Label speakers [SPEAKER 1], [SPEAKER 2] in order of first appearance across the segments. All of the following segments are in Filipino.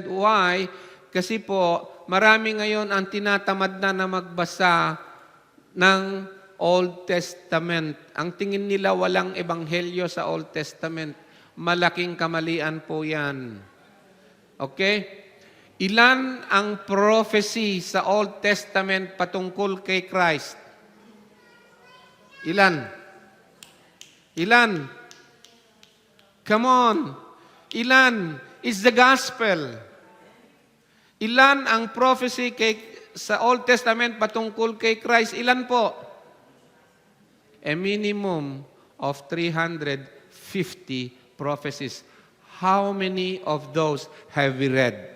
[SPEAKER 1] Why? Kasi po, marami ngayon ang tinatamad na magbasa ng Old Testament. Ang tingin nila walang ebanghelyo sa Old Testament. Malaking kamalian po yan. Okay? Ilan ang prophecy sa Old Testament patungkol kay Christ? Ilan? Ilan? Come on. Ilan? Is the gospel. Ilan ang prophecy sa Old Testament patungkol kay Christ? Ilan po? A minimum of 350 prophecies. How many of those have we read?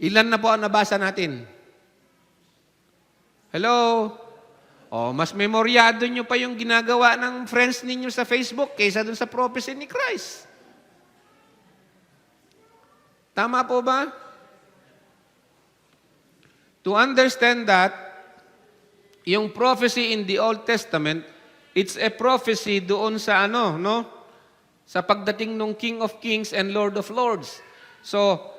[SPEAKER 1] Ilan na po ang nabasa natin? Hello? Oh, mas memoryado nyo pa yung ginagawa ng friends ninyo sa Facebook kaysa dun sa prophecy ni Christ. Tama po ba? To understand that, yung prophecy in the Old Testament, it's a prophecy doon sa sa pagdating ng King of Kings and Lord of Lords. So,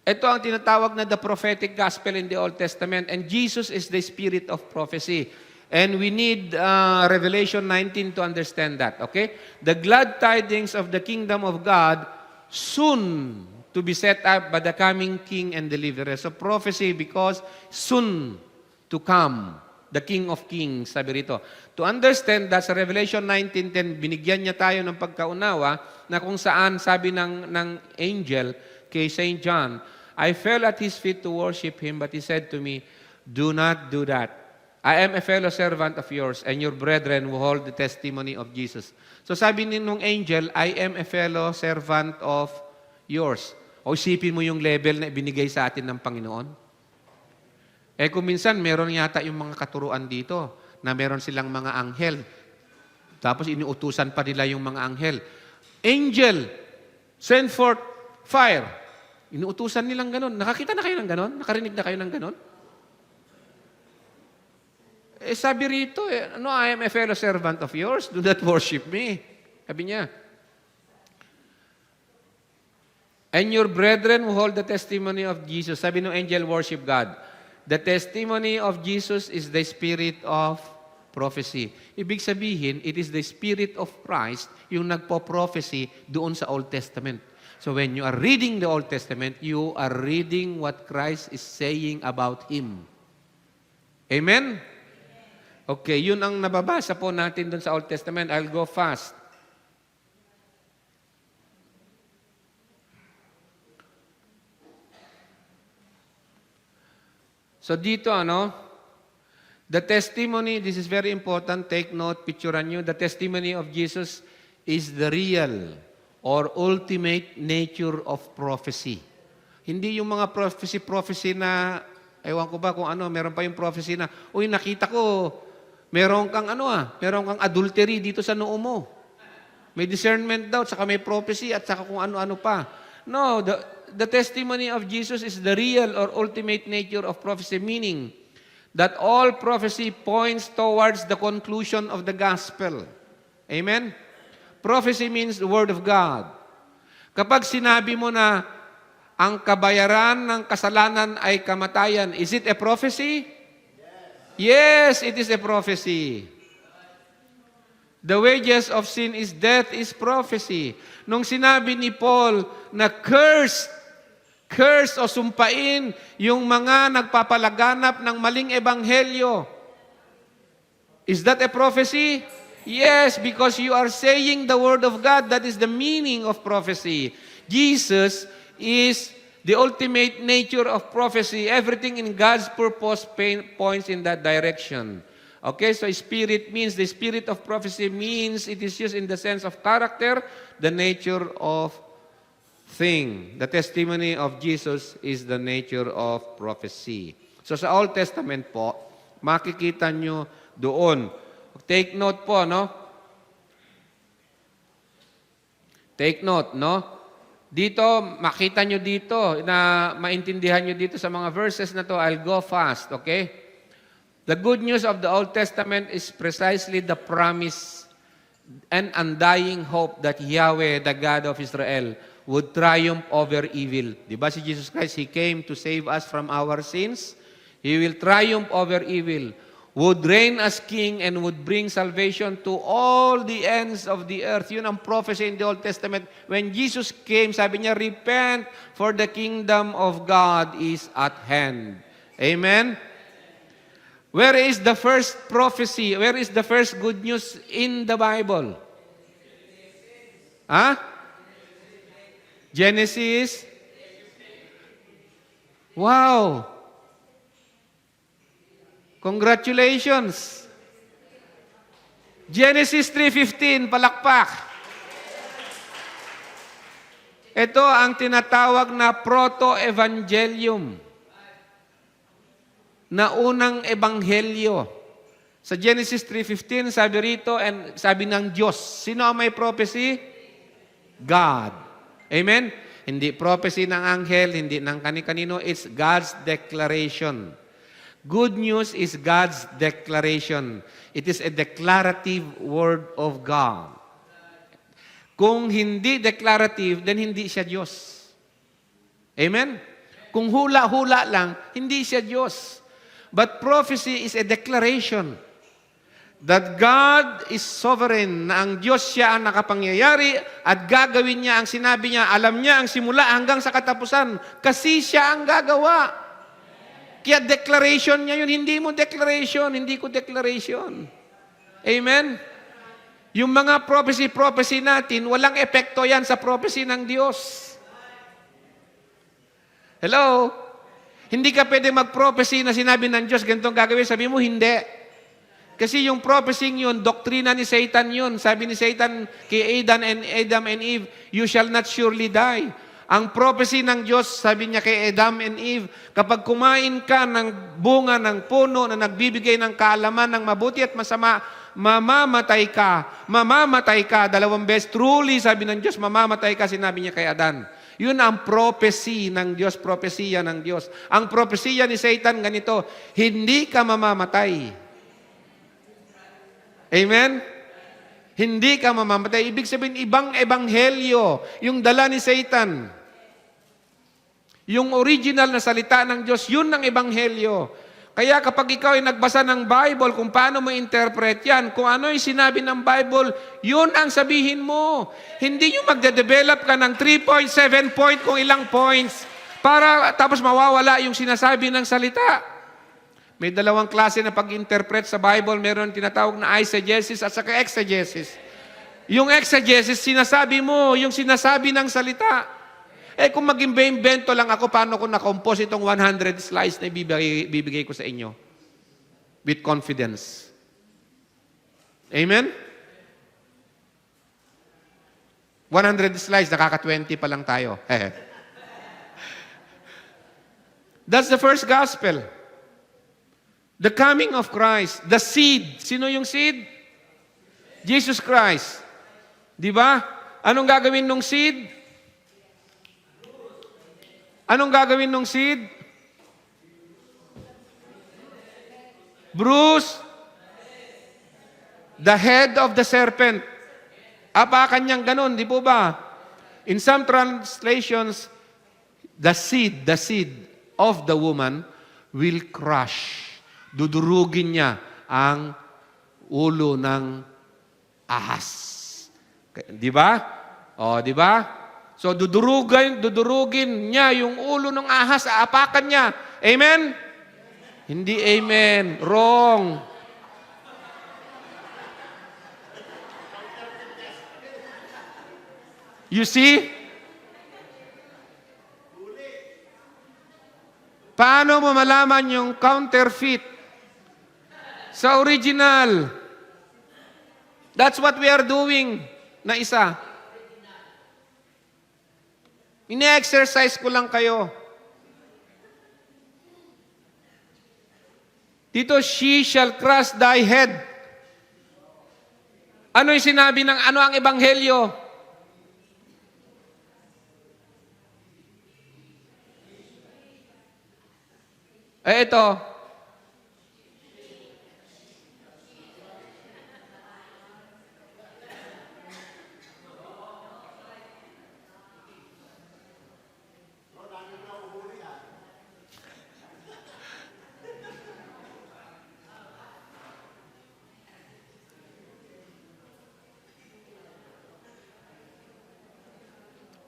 [SPEAKER 1] ito ang tinatawag na the prophetic gospel in the Old Testament, and Jesus is the spirit of prophecy. And we need Revelation 19 to understand that, okay? The glad tidings of the kingdom of God soon to be set up by the coming King and Deliverer. So prophecy because soon to come, the King of Kings, sabi rito. To understand that, sa Revelation 19:10, binigyan niya tayo ng pagkaunawa na kung saan sabi ng angel kay St. John, I fell at his feet to worship him, but he said to me, do not do that. I am a fellow servant of yours and your brethren who hold the testimony of Jesus. So sabi nung angel, I am a fellow servant of yours. O isipin mo yung level na ibinigay sa atin ng Panginoon. Eh kung minsan, meron yata yung mga katuruan dito na meron silang mga anghel. Tapos iniutusan pa nila yung mga anghel. Angel, send forth fire. Inuutusan nilang ganon. Nakakita na kayo ng ganon? Nakarinig na kayo ng ganon? Eh sabi rito, no, I am a fellow servant of yours. Do not worship me. Sabi niya. And your brethren who hold the testimony of Jesus. Sabi ng angel, worship God. The testimony of Jesus is the spirit of prophecy. Ibig sabihin, it is the spirit of Christ yung nagpo-prophecy doon sa Old Testament. So when you are reading the Old Testament, you are reading what Christ is saying about Him. Amen? Okay, yun ang nababasa po natin doon sa Old Testament. I'll go fast. So dito, the testimony, this is very important, take note, picturean nyo, the testimony of Jesus is the real or ultimate nature of prophecy. Hindi yung mga prophecy na, ewan ko ba kung meron pa yung prophecy na, uy, nakita ko, meron kang meron kang adultery dito sa noo mo. May discernment daw, saka may prophecy, at saka kung ano-ano pa. No, the testimony of Jesus is the real or ultimate nature of prophecy, meaning that all prophecy points towards the conclusion of the gospel. Amen? Prophecy means the Word of God. Kapag sinabi mo na ang kabayaran ng kasalanan ay kamatayan, is it a prophecy? Yes, it is a prophecy. The wages of sin is death is prophecy. Nung sinabi ni Paul na curse o sumpain yung mga nagpapalaganap ng maling ebanghelyo, is that a prophecy? Yes, because you are saying the word of God. That is the meaning of prophecy. Jesus is the ultimate nature of prophecy. Everything in God's purpose points in that direction. Okay, so spirit means, the spirit of prophecy means it is used in the sense of character, the nature of thing. The testimony of Jesus is the nature of prophecy. So sa Old Testament po, makikita nyo doon. Take note po, Take note, Dito, makita nyo dito, na maintindihan nyo dito sa mga verses na to, I'll go fast, okay? The good news of the Old Testament is precisely the promise and undying hope that Yahweh, the God of Israel, would triumph over evil. Di ba si Jesus Christ, He came to save us from our sins. He will triumph over evil, would reign as king, and would bring salvation to all the ends of the earth. Yun ang prophecy in the Old Testament. When Jesus came, sabi niya, repent, for the kingdom of God is at hand. Amen? Where is the first prophecy? Where is the first good news in the Bible? Genesis. Wow. Congratulations. Genesis 3:15, palakpak. Ito ang tinatawag na proto-evangelium, na unang ebanghelyo. Sa Genesis 3:15, sabi rito, and sabi ng Diyos. Sino ang may prophecy? God. Amen? Hindi prophecy ng anghel, hindi ng kani-kanino. It's God's declaration. Good news is God's declaration. It is a declarative word of God. Kung hindi declarative, then hindi siya Diyos. Amen? Kung hula-hula lang, hindi siya Diyos. But prophecy is a declaration that God is sovereign, na ang Diyos siya ang nakapangyayari at gagawin niya ang sinabi niya. Alam niya ang simula hanggang sa katapusan kasi siya ang gagawa. Kaya declaration niya yun. Hindi mo declaration, hindi ko declaration. Amen? Yung mga prophecy natin, walang epekto yan sa prophecy ng Diyos. Hello? Hindi ka pwede mag-prophecy na sinabi ng Diyos, ganitong gagawin. Sabi mo, hindi. Kasi yung prophecy yun, doktrina ni Satan yun. Sabi ni Satan kay Adam and Eve, you shall not surely die. Ang prophecy ng Diyos, sabi niya kay Adam and Eve, kapag kumain ka ng bunga ng puno na nagbibigay ng kaalaman ng mabuti at masama, mamamatay ka. Mamamatay ka. 2 beses, truly, sabi ng Diyos, mamamatay ka, sinabi niya kay Adan. Yun ang prophecy ng Diyos, propesya ng Diyos. Ang propesya ni Satan ganito, hindi ka mamamatay. Amen? Hindi ka mamamatay. Ibig sabihin, ibang ebanghelyo yung dala ni Satan. Yung original na salita ng Diyos, yun ang ebanghelyo. Kaya kapag ikaw ay nagbasa ng Bible, kung paano mo interpret yan, kung ano yung sinabi ng Bible, yun ang sabihin mo. Hindi yung magde-develop ka ng 3 point, 7 point, kung ilang points, para tapos mawawala yung sinasabi ng salita. May dalawang klase na pag-interpret sa Bible. Meron tinatawag na eisegesis at saka exegesis. Yung exegesis, sinasabi mo, yung sinasabi ng salita. Kung mag-invento lang ako, paano ko na-compose itong 100 slides na ibibigay ko sa inyo? With confidence. Amen? 100 slides, nakaka-20 pa lang tayo. That's the first gospel. The coming of Christ. The seed. Sino yung seed? Jesus Christ. Di ba? Anong gagawin ng seed? Anong gagawin ng seed? Bruise the head of the serpent. Apakan niyang ganun, di po ba? In some translations, the seed of the woman will crush. Dudurugin niya ang ulo ng ahas. Di ba? O, di ba? So, dudurugin niya yung ulo ng ahas, aapakan niya. Amen? Hindi amen. Wrong. You see? Paano mo malaman yung counterfeit sa original? That's what we are doing na isa. Ine-exercise ko lang kayo. Dito, she shall crush thy head. Ano yung sinabi ng ano ang ebanghelyo? Ito.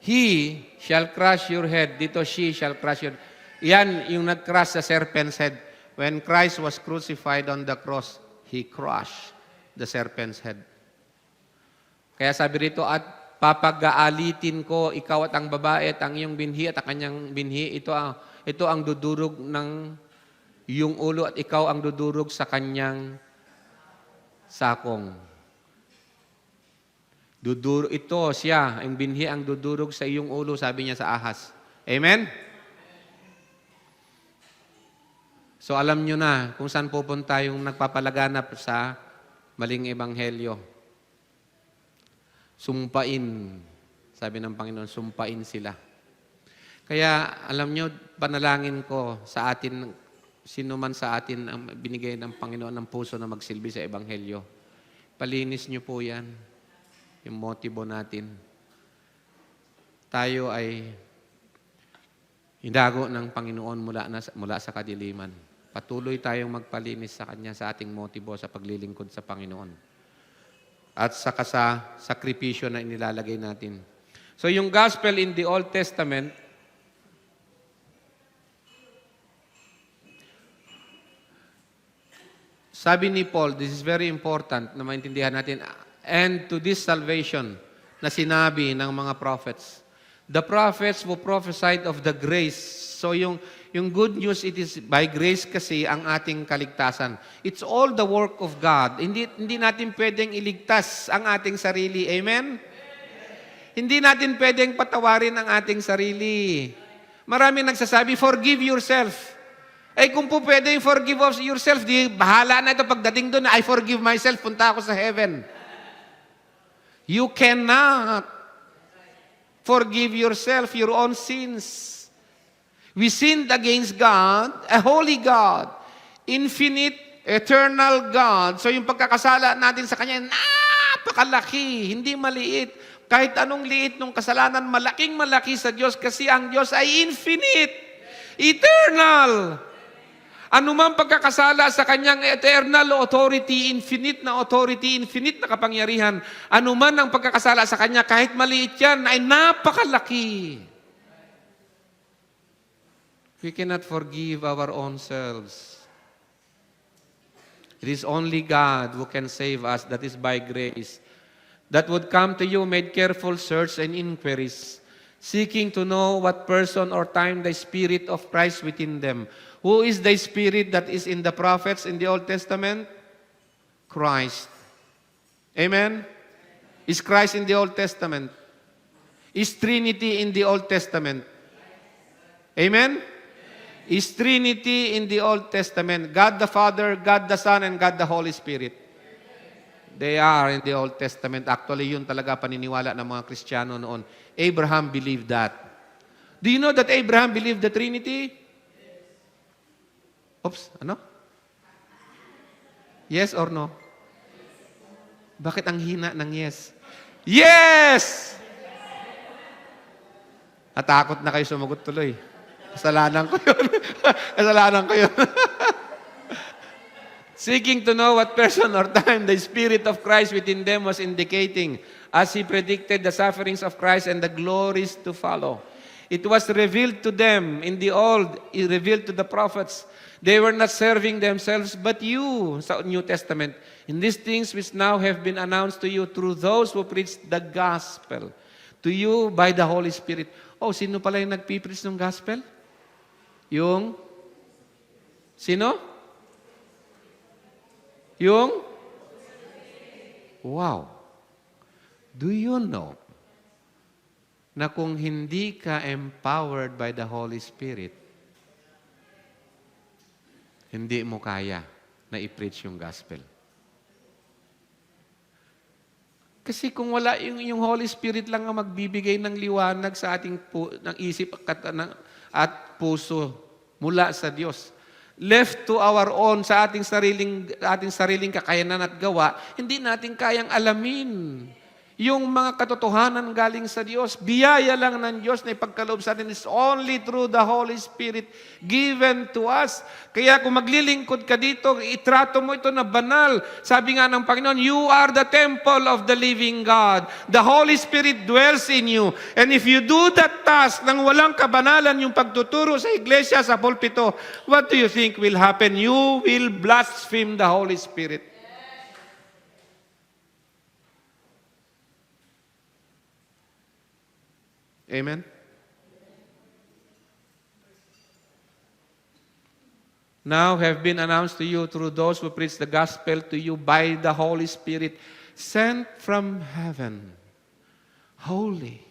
[SPEAKER 1] He shall crush your head. Dito, she shall crush your. Yan yung nag-crush sa serpent's head. When Christ was crucified on the cross, He crushed the serpent's head. Kaya sabi rito, at papag-aalitin ko, ikaw at ang babae at ang iyong binhi at ang kanyang binhi. Ito ang dudurog ng iyong ulo at ikaw ang dudurog sa kanyang sakong. Ito siya, ang binhi ang dudurog sa iyong ulo, sabi niya sa ahas. Amen? So alam nyo na kung saan pupunta yung nagpapalaganap sa maling ebanghelyo. Sumpain, sabi ng Panginoon, sumpain sila. Kaya alam nyo, panalangin ko sa atin, sino man sa atin ang binigay ng Panginoon ng puso na magsilbi sa ebanghelyo. Palinis nyo po yan. Yung motibo natin. Tayo ay hindago ng Panginoon mula sa kadiliman. Patuloy tayong magpalinis sa Kanya sa ating motibo sa paglilingkod sa Panginoon. At saka sa sakripisyo na inilalagay natin. So yung gospel in the Old Testament, sabi ni Paul, this is very important na maintindihan natin, and to this salvation na sinabi ng mga prophets. The prophets who prophesied of the grace. So yung good news, it is by grace kasi ang ating kaligtasan. It's all the work of God. Hindi natin pwedeng iligtas ang ating sarili. Amen? Hindi natin pwedeng patawarin ang ating sarili. Maraming nagsasabi, forgive yourself. Eh kung po pwede forgive yourself, di bahala na ito pagdating doon, I forgive myself, punta ako sa heaven. You cannot forgive yourself your own sins. We sinned against God, a holy God, infinite, eternal God. So yung pagkakasala natin sa Kanya, napakalaki, hindi maliit. Kahit anong liit ng kasalanan, malaking malaki sa Diyos kasi ang Diyos ay infinite, eternal. Anumang pagkakasala sa Kanyang eternal authority, infinite na kapangyarihan, anuman ang pagkakasala sa Kanya, kahit maliit yan, ay napakalaki. We cannot forgive our own selves. It is only God who can save us, that is by grace. That would come to you, made careful search and inquiries, seeking to know what person or time the Spirit of Christ within them. Who is the Spirit that is in the prophets in the Old Testament? Christ. Amen? Is Christ in the Old Testament? Is Trinity in the Old Testament? Amen? Is Trinity in the Old Testament? God the Father, God the Son, and God the Holy Spirit. They are in the Old Testament. Actually, yun talaga paniniwala ng mga Kristiyano noon. Abraham believed that. Do you know that Abraham believed the Trinity? Oops, ano? Yes or no? Bakit ang hina ng yes? Yes! Natakot na kayo sumagot tuloy. Kasalanan ko yun. Kasalanan ko yun. Seeking to know what person or time the Spirit of Christ within them was indicating as He predicted the sufferings of Christ and the glories to follow. It was revealed to them in the old, revealed to the prophets. They were not serving themselves, but you, sa New Testament. In these things which now have been announced to you through those who preach the gospel, to you by the Holy Spirit. Oh, sino pala yung nagpipreach ng gospel? Yung? Sino? Yung? Wow. Do you know na kung hindi ka empowered by the Holy Spirit, hindi mo kaya na i-preach yung gospel. Kasi kung wala yung Holy Spirit lang ang magbibigay ng liwanag sa ating ng isip at puso mula sa Diyos. Left to our own, sa ating sariling kakayanan at gawa, hindi natin kayang alamin. Yung mga katotohanan galing sa Diyos, biyaya lang ng Diyos na ipagkaloob sa atin is only through the Holy Spirit given to us. Kaya kung maglilingkod ka dito, itrato mo ito na banal. Sabi nga ng Panginoon, you are the temple of the living God. The Holy Spirit dwells in you. And if you do that task nang walang kabanalan yung pagtuturo sa iglesia, sa pulpito, what do you think will happen? You will blaspheme the Holy Spirit. Amen? Now have been announced to you through those who preach the gospel to you by the Holy Spirit sent from heaven. Holy.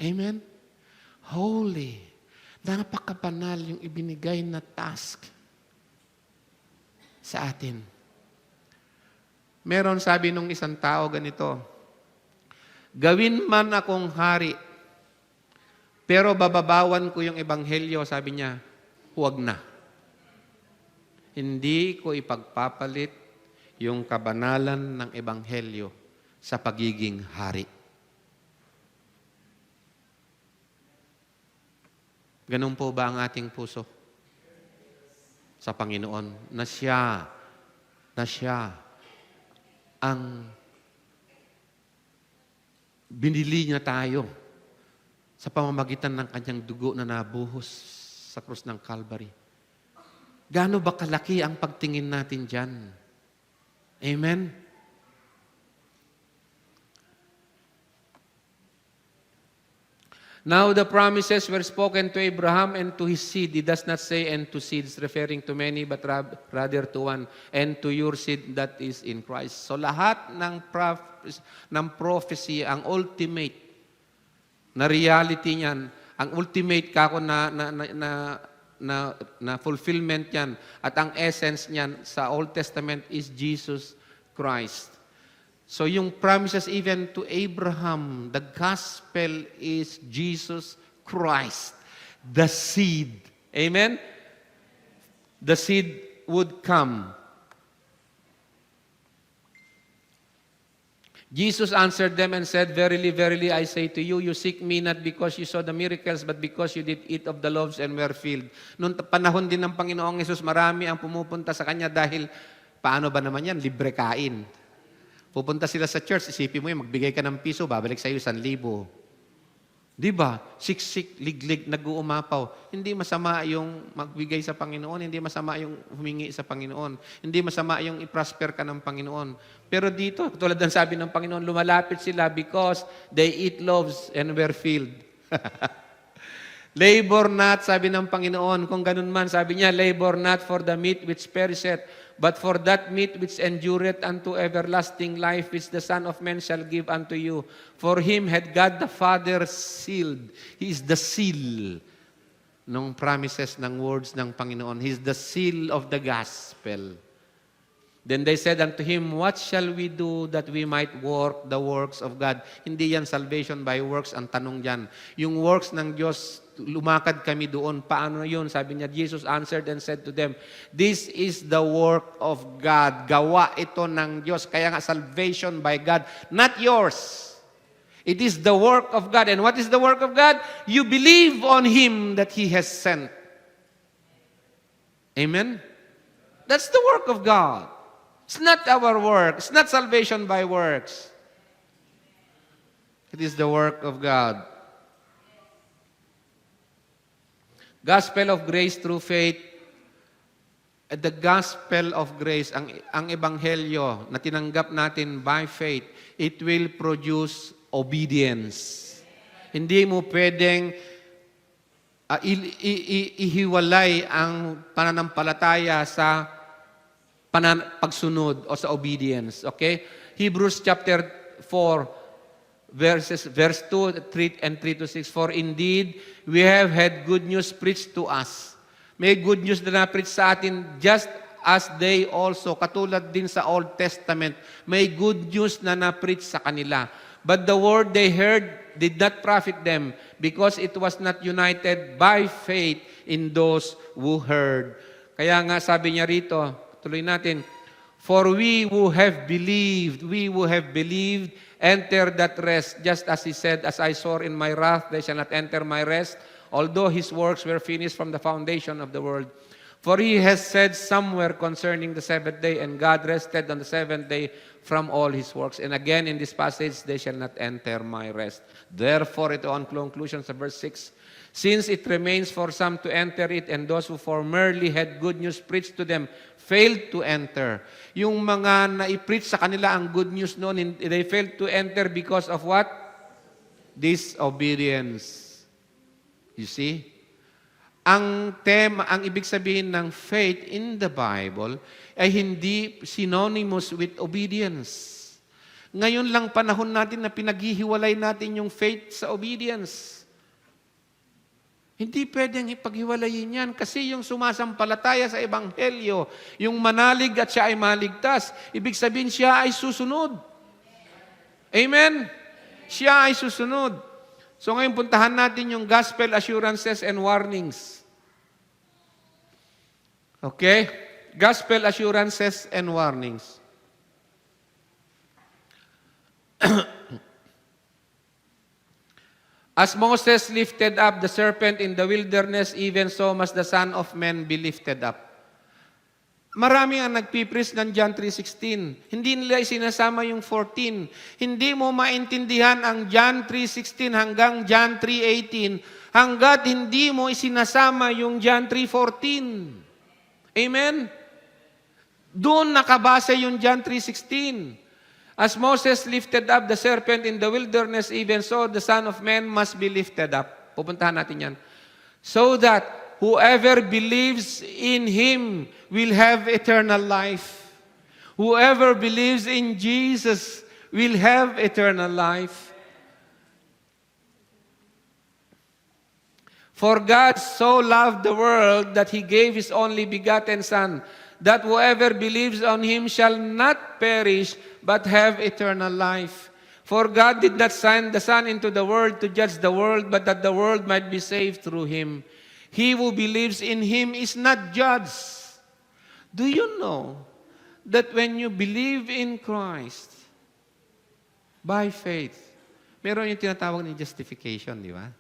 [SPEAKER 1] Amen? Holy. Napakabanal yung ibinigay na task sa atin. Meron sabi nung isang tao ganito, gawin man akong hari, pero bababawan ko yung ebanghelyo, sabi niya, huwag na. Hindi ko ipagpapalit yung kabanalan ng ebanghelyo sa pagiging hari. Ganun po ba ang ating puso? Sa Panginoon, na siya ang binili niya tayo sa pamamagitan ng kanyang dugo na nabuhos sa krus ng Calvary. Gaano ba kalaki ang pagtingin natin dyan? Amen? Now the promises were spoken to Abraham and to his seed. He does not say and to seeds, referring to many, but rather to one, and to your seed that is in Christ. So lahat ng prophecy, ang ultimate na reality niyan, ang ultimate kako na fulfillment niyan, at ang essence niyan sa Old Testament is Jesus Christ. So yung promises even to Abraham, the gospel is Jesus Christ, the seed. Amen? The seed would come. Jesus answered them and said, verily, verily, I say to you, you seek me not because you saw the miracles, but because you did eat of the loaves and were filled. Noong panahon din ng Panginoong Yesus, marami ang pumupunta sa Kanya dahil, paano ba naman yan? Libre kain. Pupunta sila sa church, isipin mo yun, magbigay ka ng piso, babalik sa iyo 1,000. Di ba? Siksik, liglig, nag-uumapaw. Hindi masama yung magbigay sa Panginoon, hindi masama yung humingi sa Panginoon, hindi masama yung i-prosper ka ng Panginoon. Pero dito, tulad ng sabi ng Panginoon, lumalapit sila because they eat loaves and were filled. Labor not, sabi ng Panginoon. Kung ganun man, sabi niya, labor not for the meat which perisheth, but for that meat which endureth unto everlasting life, which the Son of Man shall give unto you. For him had God the Father sealed. He is the seal ng promises ng words ng Panginoon. He is the seal of the gospel. Then they said unto him, what shall we do that we might work the works of God? Hindi yan salvation by works ang tanong dyan. Yung works ng Diyos, lumakad kami doon. Paano yun? Sabi niya, Jesus answered and said to them, this is the work of God. Gawa ito ng Diyos. Kaya nga salvation by God, not yours. It is the work of God. And what is the work of God? You believe on Him that He has sent. Amen? That's the work of God. It's not our work. It's not salvation by works. It is the work of God. Gospel of grace through faith. The gospel of grace, ang ebanghelyo na tinanggap natin by faith, it will produce obedience. Hindi mo pwedeng ihiwalay ang pananampalataya sa pagsunod o sa obedience. Okay? Hebrews chapter 4, verse 2, 3 and 3 to 6. For indeed, we have had good news preached to us. May good news na na-preach sa atin just as they also, katulad din sa Old Testament, may good news na na-preach sa kanila. But the word they heard did not profit them because it was not united by faith in those who heard. Kaya nga sabi niya rito, tuloy natin, for we who have believed enter that rest, just as he said, as I swore in my wrath, they shall not enter my rest, although his works were finished from the foundation of the world. For he has said somewhere concerning the seventh day, and God rested on the seventh day from all his works. And again in this passage, they shall not enter my rest. Therefore, ito ang conclusion sa verse 6. Since it remains for some to enter it, and those who formerly had good news preached to them failed to enter. Yung mga na-preach sa kanila ang good news noon, they failed to enter because of what? Disobedience. You see? Ang ibig sabihin ng faith in the Bible ay hindi synonymous with obedience. Ngayon lang panahon natin na pinaghihiwalay natin yung faith sa obedience. Hindi pwedeng ipaghiwalayin yan kasi yung sumasampalataya sa Ebanghelyo, yung manalig at siya ay maligtas, ibig sabihin siya ay susunod. Amen? Siya ay susunod. So ngayon puntahan natin yung gospel assurances and warnings. Okay? Gospel assurances and warnings. As Moses lifted up the serpent in the wilderness, even so must the Son of Man be lifted up. Marami ang nagpipris ng John 3:16. Hindi nila isinasama yung 14. Hindi mo maintindihan ang John 3:16 hanggang John 3:18 hanggat hindi mo isinasama yung John 3:14. Amen? Doon nakabase yung John 3:16. As Moses lifted up the serpent in the wilderness, even so the Son of Man must be lifted up. Pupuntahan natin yan. So that whoever believes in Him will have eternal life. Whoever believes in Jesus will have eternal life. For God so loved the world that He gave His only begotten Son, that whoever believes on Him shall not perish, but have eternal life. For God did not send the Son into the world to judge the world, but that the world might be saved through Him. He who believes in Him is not judged. Do you know that when you believe in Christ, by faith, meron yung tinatawag ni justification, di ba?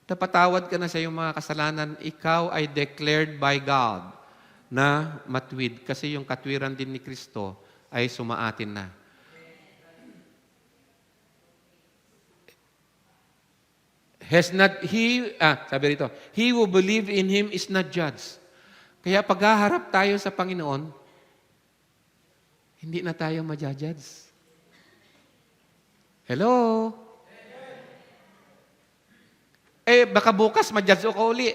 [SPEAKER 1] Napatawad ka na sa iyong mga kasalanan, ikaw ay declared by God na matuwid. Kasi yung katwiran din ni Kristo ay sumaatin na. Sabi rito, he who believe in Him is not judged. Kaya paghaharap tayo sa Panginoon, hindi na tayo ma-judge. Hello? Baka bukas ma-judge ako uli.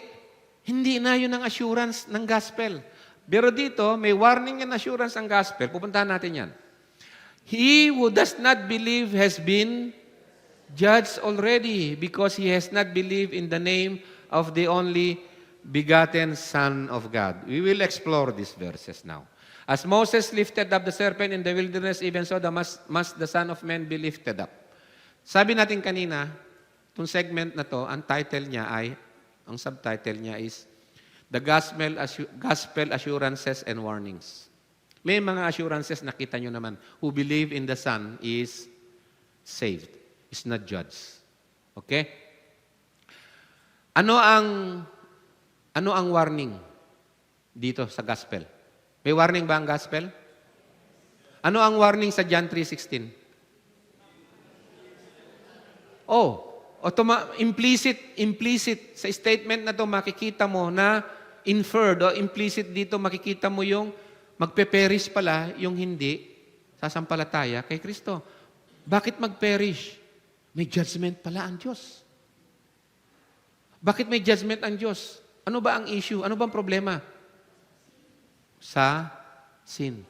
[SPEAKER 1] Hindi na yun ang assurance ng gospel. Pero dito, may warning and assurance ang gospel. Pupuntahan natin yan. He who does not believe has been judged already because he has not believed in the name of the only begotten Son of God. We will explore these verses now. As Moses lifted up the serpent in the wilderness, even so must the Son of Man be lifted up. Sabi natin kanina, itong segment na to, ang subtitle niya is The Gospel Assurances and Warnings. May mga assurances nakita nyo naman. Who believe in the Son is saved, is not judged. Okay? Ano ang warning dito sa gospel? May warning ba ang gospel? Ano ang warning sa John 3:16? Implicit sa statement na to makikita mo na inferred o implicit dito makikita mo yung magpe-perish pala yung hindi sasampalataya kay Kristo. Bakit mag-perish? May judgment pala ang Diyos. Bakit may judgment ang Diyos? Ano ba ang issue? Ano ba ang problema? Sa sin.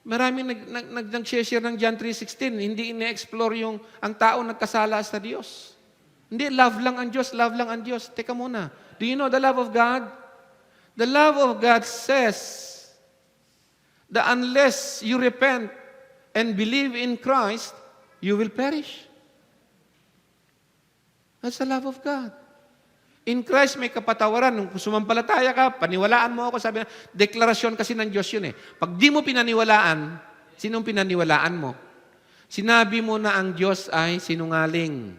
[SPEAKER 1] Maraming nag-share ng John 3:16, hindi ine-explore ang tao nagkasala sa Diyos. Hindi, love lang ang Diyos, love lang ang Diyos. Teka muna, do you know the love of God? The love of God says that unless you repent and believe in Christ, you will perish. That's the love of God. In Christ may kapatawaran. Nung sumampalataya ka, paniwalaan mo ako. Sabi na, deklarasyon kasi ng Diyos yun eh. Pag di mo pinaniwalaan, sinong pinaniwalaan mo? Sinabi mo na ang Diyos ay sinungaling.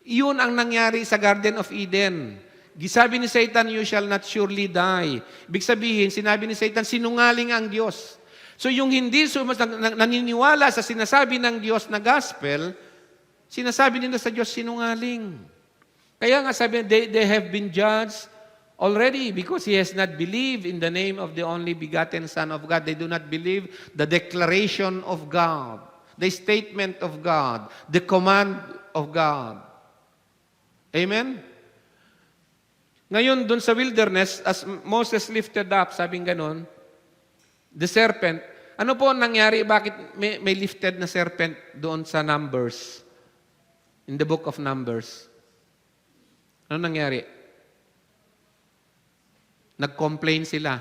[SPEAKER 1] Iyon ang nangyari sa Garden of Eden. Gisabi ni Satan, you shall not surely die. Ibig sabihin, sinabi ni Satan, sinungaling ang Diyos. So yung hindi naniniwala sa sinasabi ng Diyos na gospel, sinasabi nila sa Diyos sinungaling. Kaya nga sabi, they have been judged already because he has not believed in the name of the only begotten Son of God. They do not believe the declaration of God, the statement of God, the command of God. Amen? Ngayon, dun sa wilderness, as Moses lifted up, sabing ganon, the serpent, ano po nangyari? Bakit may lifted na serpent doon sa Numbers? In the book of Numbers. Ano nangyari? Nag-complain sila.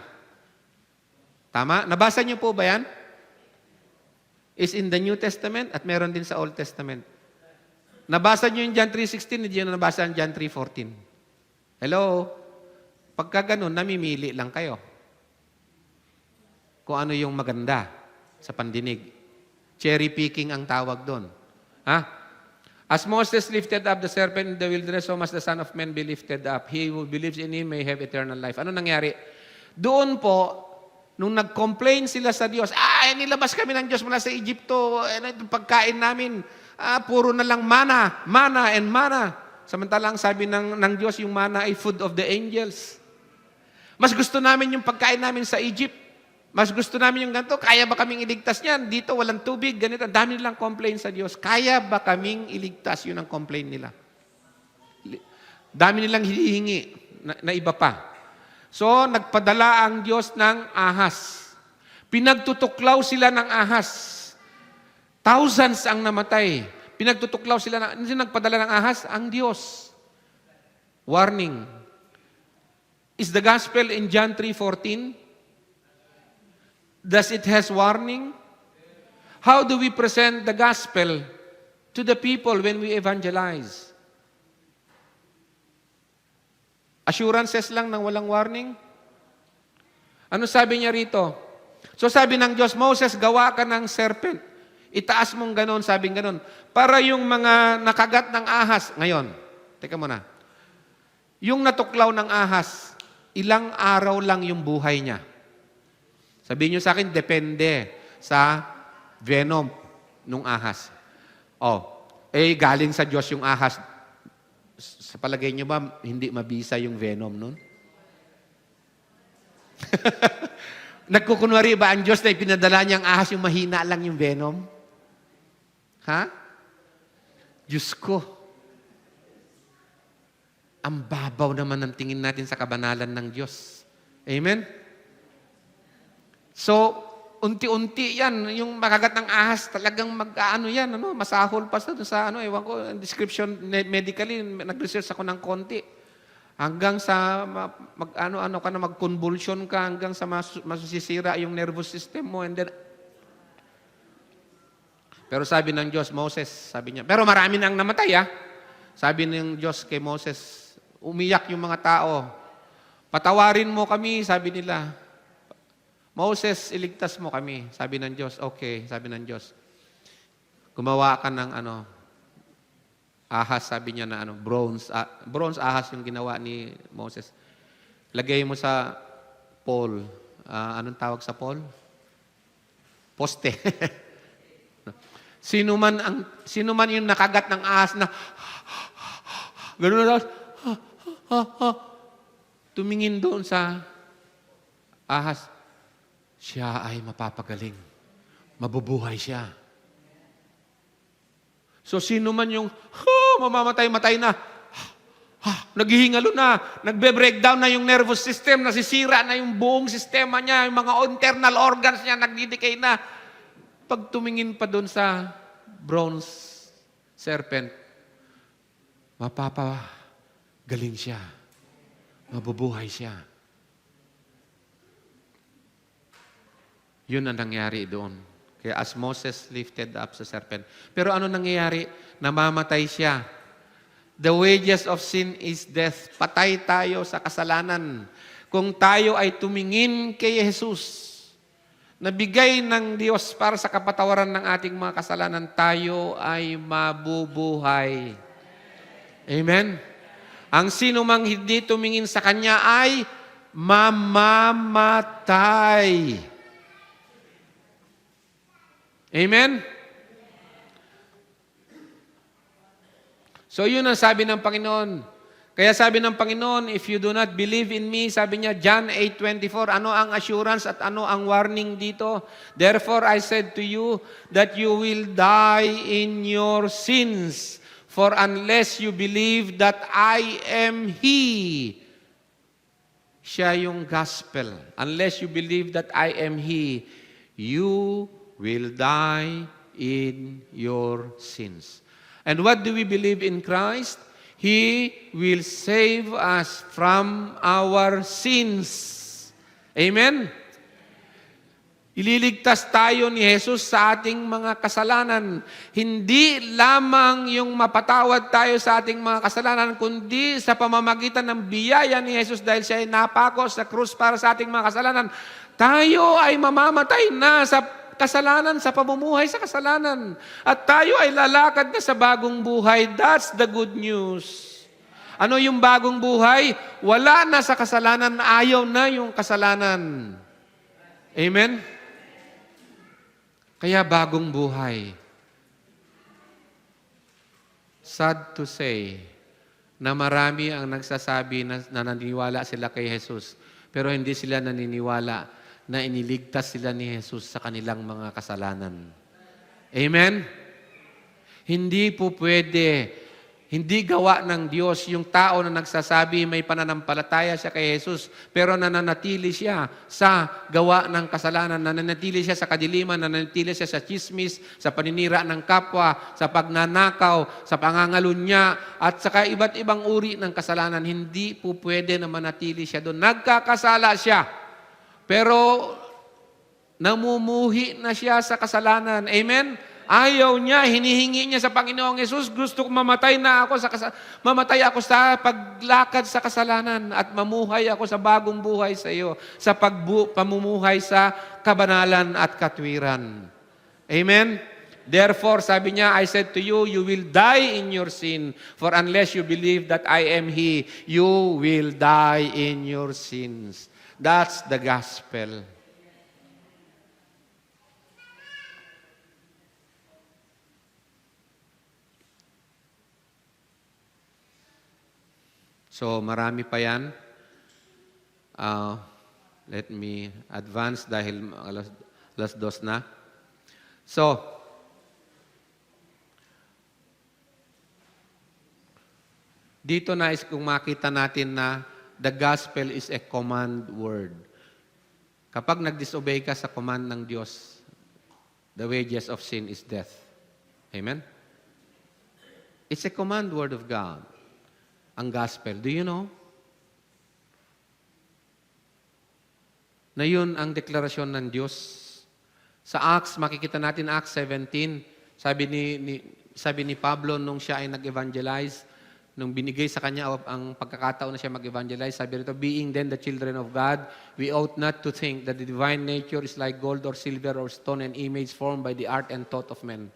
[SPEAKER 1] Tama? Nabasa niyo po ba yan? Is in the New Testament at meron din sa Old Testament. Nabasa niyo yung John 3:16, hindi niyo nabasa ang John 3:14. Hello? Pagka ganun, namimili lang kayo. Kung ano yung maganda sa pandinig. Cherry picking ang tawag doon. Ha? As Moses lifted up the serpent in the wilderness, so must the Son of Man be lifted up. He who believes in Him may have eternal life. Ano nangyari? Doon po, nung nag-complain sila sa Diyos, nilabas kami ng Diyos mula sa Egypto, pagkain namin, puro na lang mana, mana and mana. Samantalang sabi ng Diyos, yung mana ay food of the angels. Mas gusto namin yung pagkain namin sa Egypt. Mas gusto namin yung ganito. Kaya ba kaming iligtas niyan? Dito walang tubig, ganito. Ang dami nilang complain sa Diyos. Kaya ba kaming iligtas? Yun ang complain nila. Dami nilang hinihingi na iba pa. So, nagpadala ang Diyos ng ahas. Pinagtutuklaw sila ng ahas. Thousands ang namatay. Pinagtutuklaw sila hindi nagpadala ng ahas? Ang Diyos. Warning. Is the gospel in John 3:14? Does it has warning? How do we present the gospel to the people when we evangelize? Assurances lang ng walang warning? Ano sabi niya rito? So sabi ng Diyos, Moses, gawa ka ng serpent. Itaas mong ganon, sabing ganon. Para yung mga nakagat ng ahas, ngayon, teka muna, yung natuklaw ng ahas, ilang araw lang yung buhay niya. Sabihin niyo sa akin, depende sa venom ng ahas. Galing sa Diyos yung ahas. Sa palagay niyo ba, hindi mabisa yung venom nun? Nagkukunwari ba ang Diyos na ipinadala niyang ahas yung mahina lang yung venom? Ha? Diyos ko. Ang babaw naman ng tingin natin sa kabanalan ng Diyos. Amen? So, unti-unti yan. Yung makagat ng ahas, talagang yan, masahol pa sa ewan ko, description medically, nag-research ako ng konti. Hanggang sa mag-convulsion ka, hanggang sa masisira yung nervous system mo, and then pero sabi ng Diyos, Moses, sabi niya, pero marami nang namatay, Sabi ng Diyos kay Moses, umiyak yung mga tao. Patawarin mo kami, sabi nila. Moses, iligtas mo kami. Sabi ng Diyos, okay, sabi ng Diyos. Gumawa ka ng ahas, sabi niya na bronze ahas yung ginawa ni Moses. Lagay mo sa pole. Anong tawag sa pole? Poste. Sino man yung nakagat ng ahas na gano'n na tumingin doon sa ahas, siya ay mapapagaling. Mabubuhay siya. So sino man yung mamamatay-matay na, naghihingalo na, nagbe-breakdown na yung nervous system, nasisira na yung buong sistema niya, yung mga internal organs niya, nagdidecay na. Pag tumingin pa doon sa bronze serpent, mapapagaling siya. Mabubuhay siya. Yun ang nangyari doon. Kaya as Moses lifted up sa serpent. Pero ano nangyayari? Namamatay siya. The wages of sin is death. Patay tayo sa kasalanan. Kung tayo ay tumingin kay Jesus, nabigay ng Diyos para sa kapatawaran ng ating mga kasalanan, tayo ay mabubuhay. Amen? Ang sino mang hindi tumingin sa Kanya ay mamamatay. Amen? So yun ang sabi ng Panginoon. Kaya sabi ng Panginoon, if you do not believe in me, sabi niya, John 8:24, ano ang assurance at ano ang warning dito? Therefore, I said to you that you will die in your sins. For unless you believe that I am He, siya yung gospel. Unless you believe that I am He, you will die in your sins. And what do we believe in Christ? He will save us from our sins. Amen? Ililigtas tayo ni Jesus sa ating mga kasalanan. Hindi lamang yung mapatawad tayo sa ating mga kasalanan, kundi sa pamamagitan ng biyaya ni Jesus dahil siya ay napako sa krus para sa ating mga kasalanan. Tayo ay mamamatay na sa kasalanan, sa pamumuhay sa kasalanan. At tayo ay lalakad na sa bagong buhay. That's the good news. Ano yung bagong buhay? Wala na sa kasalanan, ayaw na yung kasalanan. Amen? Kaya bagong buhay. Sad to say na marami ang nagsasabi na naniniwala sila kay Jesus, pero hindi sila naniniwala na iniligtas sila ni Jesus sa kanilang mga kasalanan. Amen? Hindi po pwede, hindi gawa ng Diyos yung tao na nagsasabi may pananampalataya siya kay Jesus, pero nananatili siya sa gawa ng kasalanan, nananatili siya sa kadiliman, nananatili siya sa chismis, sa paninira ng kapwa, sa pagnanakaw, sa pangangalunya, at saka iba't ibang uri ng kasalanan. Hindi po pwede na manatili siya doon. Nagkakasala siya. Pero namumuhi na siya sa kasalanan. Amen? Ayaw niya, hinihingi niya sa Panginoong Yesus, gusto ko mamatay na ako mamatay ako sa paglakad sa kasalanan at mamuhay ako sa bagong buhay sa iyo, sa pamumuhay sa kabanalan at katwiran. Amen? Therefore, sabi niya, I said to you, you will die in your sin, for unless you believe that I am He, you will die in your sins. That's the gospel. So, marami pa yan. Let me advance dahil alas 2 na. So, dito nais kong makita natin na the gospel is a command word. Kapag nag-disobey ka sa command ng Diyos, the wages of sin is death. Amen? It's a command word of God. Ang gospel. Do you know? Na yun ang deklarasyon ng Diyos. Sa Acts, makikita natin Acts 17, sabi ni Pablo nung siya ay nag-evangelize, nung binigay sa kanya ang pagkakataon na siya mag-evangelize, sabi rito, being then the children of God, we ought not to think that the divine nature is like gold or silver or stone and image formed by the art and thought of men.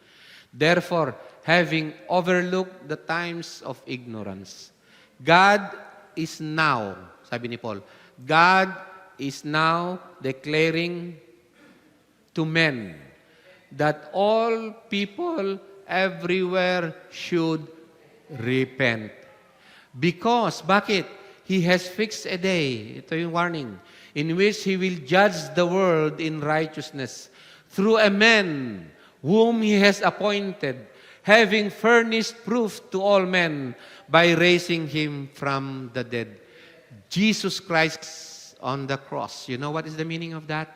[SPEAKER 1] Therefore, having overlooked the times of ignorance, God is now, sabi ni Paul, God is now declaring to men that all people everywhere should repent. Because, bakit? He has fixed a day, ito yung warning, in which He will judge the world in righteousness through a man whom He has appointed, having furnished proof to all men by raising Him from the dead. Jesus Christ on the cross. You know what is the meaning of that?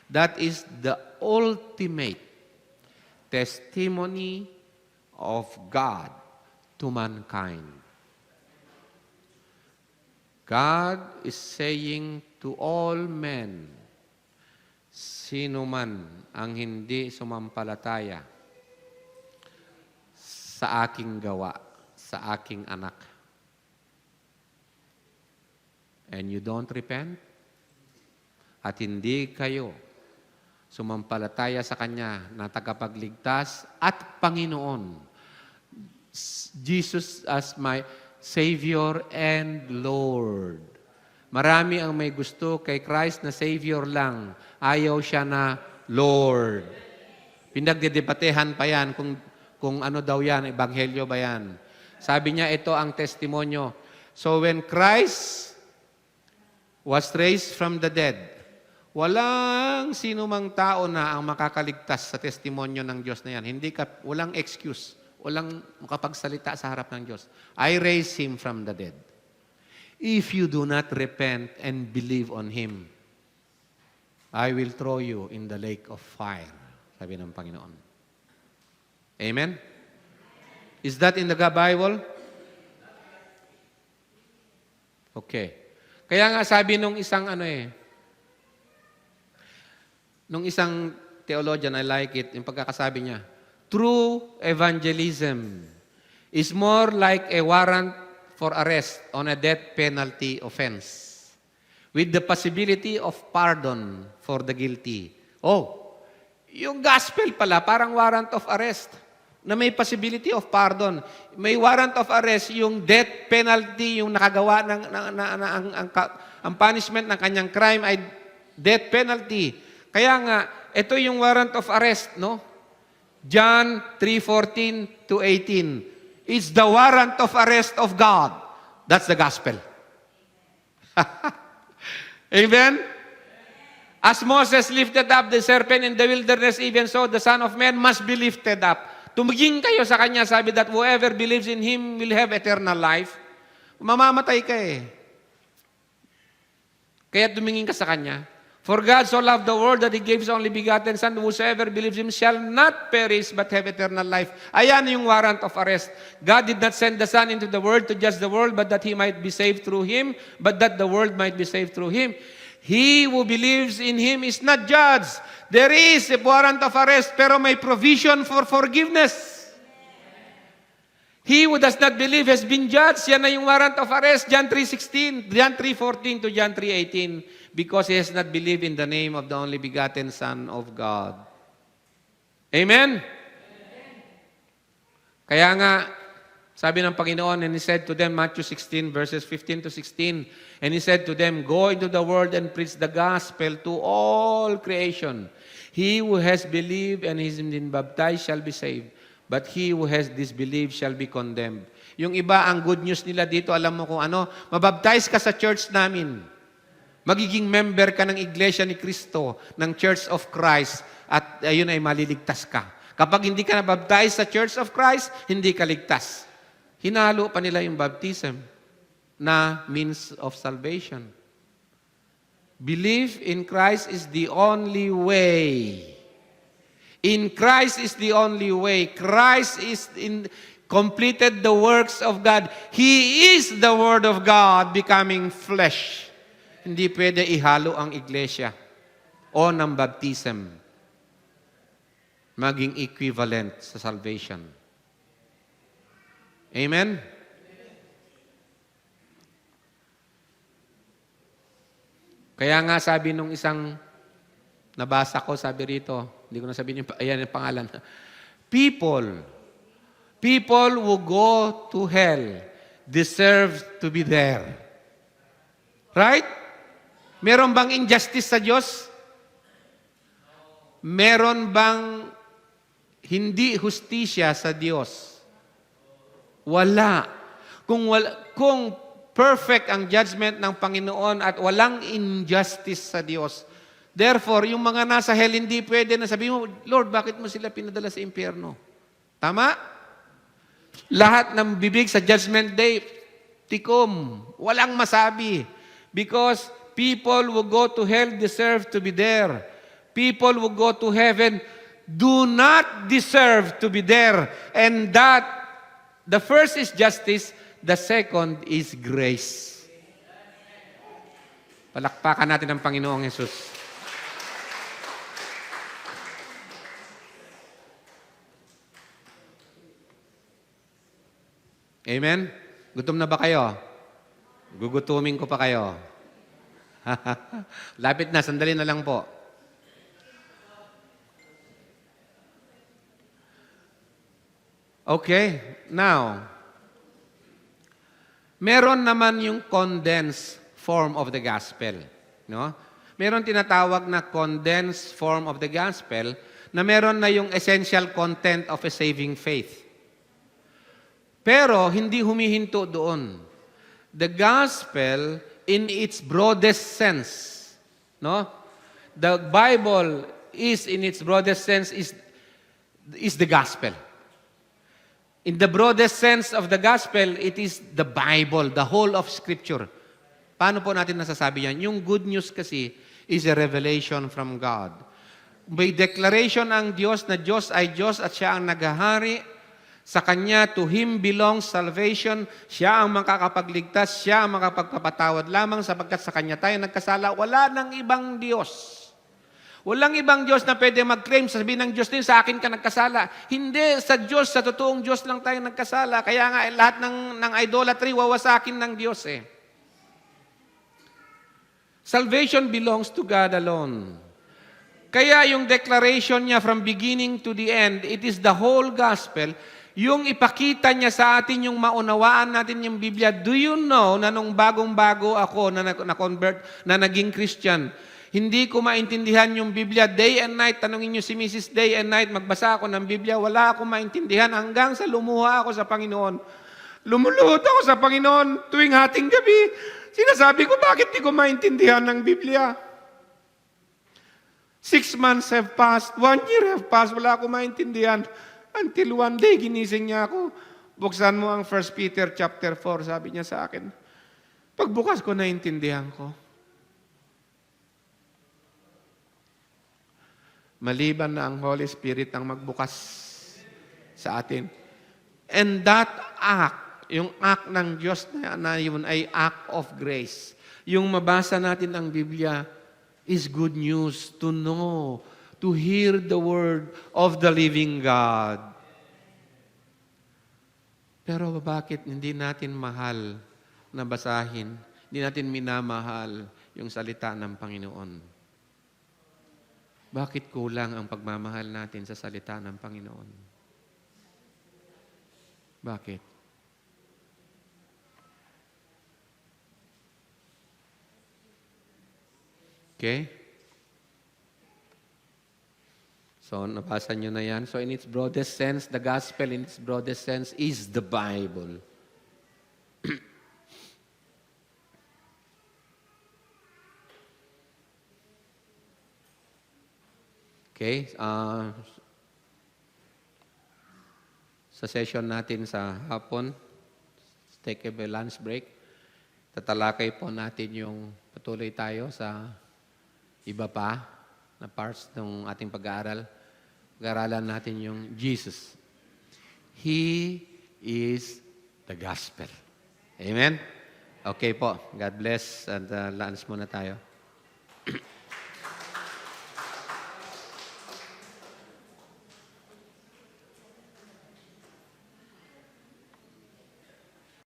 [SPEAKER 1] That is the ultimate testimony of God to mankind. God is saying to all men, sino man ang hindi sumampalataya sa aking gawa, sa aking anak, and you don't repent, at hindi kayo sumampalataya sa Kanya na tagapagligtas at Panginoon. Jesus as my Savior and Lord. Marami ang may gusto kay Christ na Savior lang. Ayaw siya na Lord. Pinagdedebatehan pa yan kung ano daw yan, ebanghelyo ba yan. Sabi niya, ito ang testimonyo. So when Christ was raised from the dead, walang sino mang tao na ang makakaligtas sa testimonyo ng Diyos na yan. Walang excuse. Walang makapagsalita sa harap ng Diyos. I raised Him from the dead. If you do not repent and believe on Him, I will throw you in the lake of fire. Sabi ng Panginoon. Amen? Is that in the Bible? Okay. Kaya nga sabi nung isang nung isang theologian, I like it, yung pagkakasabi niya, true evangelism is more like a warrant for arrest on a death penalty offense with the possibility of pardon for the guilty. Oh, yung gospel pala, parang warrant of arrest na may possibility of pardon. May warrant of arrest, yung death penalty, yung nakagawa ang punishment ng kanyang crime ay death penalty. Kaya nga, ito yung warrant of arrest, no? John 3:14 to 18. It's the warrant of arrest of God. That's the gospel. Amen? As Moses lifted up the serpent in the wilderness, even so the Son of Man must be lifted up. Tumiging kayo sa Kanya, sabi that whoever believes in Him will have eternal life. Mamamatay ka eh. Kaya tumingin ka sa Kanya. For God so loved the world that He gave His only begotten Son, whosoever believes Him shall not perish but have eternal life. Ayan yung warrant of arrest. God did not send the Son into the world to judge the world, but that He might be saved through Him, but that the world might be saved through Him. He who believes in Him is not judged. There is a warrant of arrest, pero may provision for forgiveness. He who does not believe has been judged. Yan na yung warrant of arrest. John 3:16, John 3:14 to John 3:18. Because he has not believed in the name of the only begotten Son of God. Amen? Kaya nga, sabi ng Panginoon, and He said to them, Matthew 16, verses 15 to 16, and He said to them, go into the world and preach the gospel to all creation. He who has believed and is been baptized shall be saved. But he who has disbelieved shall be condemned. Yung iba, ang good news nila dito, alam mo kung ano, mabaptize ka sa church namin. Magiging member ka ng Iglesia ni Cristo, ng Church of Christ, at ayun ay maliligtas ka. Kapag hindi ka nabaptize sa Church of Christ, hindi ka ligtas. Hinalo pa nila yung baptism na means of salvation. Belief in Christ is the only way. In Christ is the only way. Christ is completed the works of God. He is the Word of God becoming flesh. Hindi pwede ihalo ang iglesia o ng baptism maging equivalent sa salvation. Amen? Kaya nga sabi nung isang nabasa ko, sabi rito, hindi ko na sabihin yung pangalan. People who go to hell deserve to be there. Right? Meron bang injustice sa Diyos? Meron bang hindi hustisya sa Diyos? Wala. Kung perfect ang judgment ng Panginoon at walang injustice sa Diyos, therefore, yung mga nasa hell, hindi pwede na sabihin mo, Lord, bakit mo sila pinadala sa impyerno? Tama? Lahat ng bibig sa judgment day, tikom. Walang masabi. Because people who go to hell deserve to be there. People who go to heaven do not deserve to be there. And that, the first is justice, the second is grace. Palakpakan natin ang Panginoong Jesus. Amen? Gutom na ba kayo? Gugutumin ko pa kayo. Lapit na, sandali na lang po. Okay, now, meron naman yung condensed form of the gospel. No? Meron tinatawag na condensed form of the gospel na meron na yung essential content of a saving faith. Pero hindi humihinto doon. The gospel in its broadest sense, no? The Bible is in its broadest sense is the gospel. In the broadest sense of the gospel, it is the Bible, the whole of Scripture. Paano po natin nasasabi yan? Yung good news kasi is a revelation from God. May declaration ang Diyos na Diyos ay Diyos at siya ang naghahari. Sa Kanya, to Him belongs salvation. Siya ang makakapagligtas, siya ang makapagpapatawad lamang sapagkat sa Kanya tayo nagkasala. Wala nang ibang Diyos. Walang ibang Diyos na pwede mag-claim, sabihin ng Diyos din, sa akin ka nagkasala. Hindi, sa Diyos, sa totoong Diyos lang tayo nagkasala. Kaya nga, lahat ng idolatry, wawasakin ng Diyos eh. Salvation belongs to God alone. Kaya yung declaration niya from beginning to the end, it is the whole gospel. Yung ipakita niya sa atin, yung maunawaan natin yung Biblia. Do you know na nung bagong-bago ako na-convert, na naging Christian, hindi ko maintindihan yung Biblia day and night. Tanungin niyo si Mrs. Day and night, magbasa ako ng Biblia, wala akong maintindihan hanggang sa lumuha ako sa Panginoon. Lumuluhod ako sa Panginoon tuwing hating gabi. Sinasabi ko, bakit di ko maintindihan ng Biblia? 6 months have passed, 1 year have passed, wala akong maintindihan. Until one day, ginising niya ako. Buksan mo ang 1 Peter chapter 4, sabi niya sa akin. Pagbukas ko, naintindihan ko. Maliban na ang Holy Spirit ang magbukas sa atin. And that act, yung act ng Diyos na yun ay act of grace. Yung mabasa natin ang Biblia is good news to know, to hear the word of the living God. Pero bakit hindi natin mahal na basahin? Hindi natin minamahal yung salita ng Panginoon? Bakit kulang ang pagmamahal natin sa salita ng Panginoon? Bakit? Okay? So, nabasa nyo na yan. So, in its broadest sense, the gospel in its broadest sense is the Bible. Okay? Sa session natin sa hapon, take a lunch break, tatalakay po natin yung patuloy tayo sa iba pa na parts ng ating pag-aaral. Pag-aaralan natin yung Jesus. He is the gospel. Amen? Okay po. God bless. And lunch muna tayo.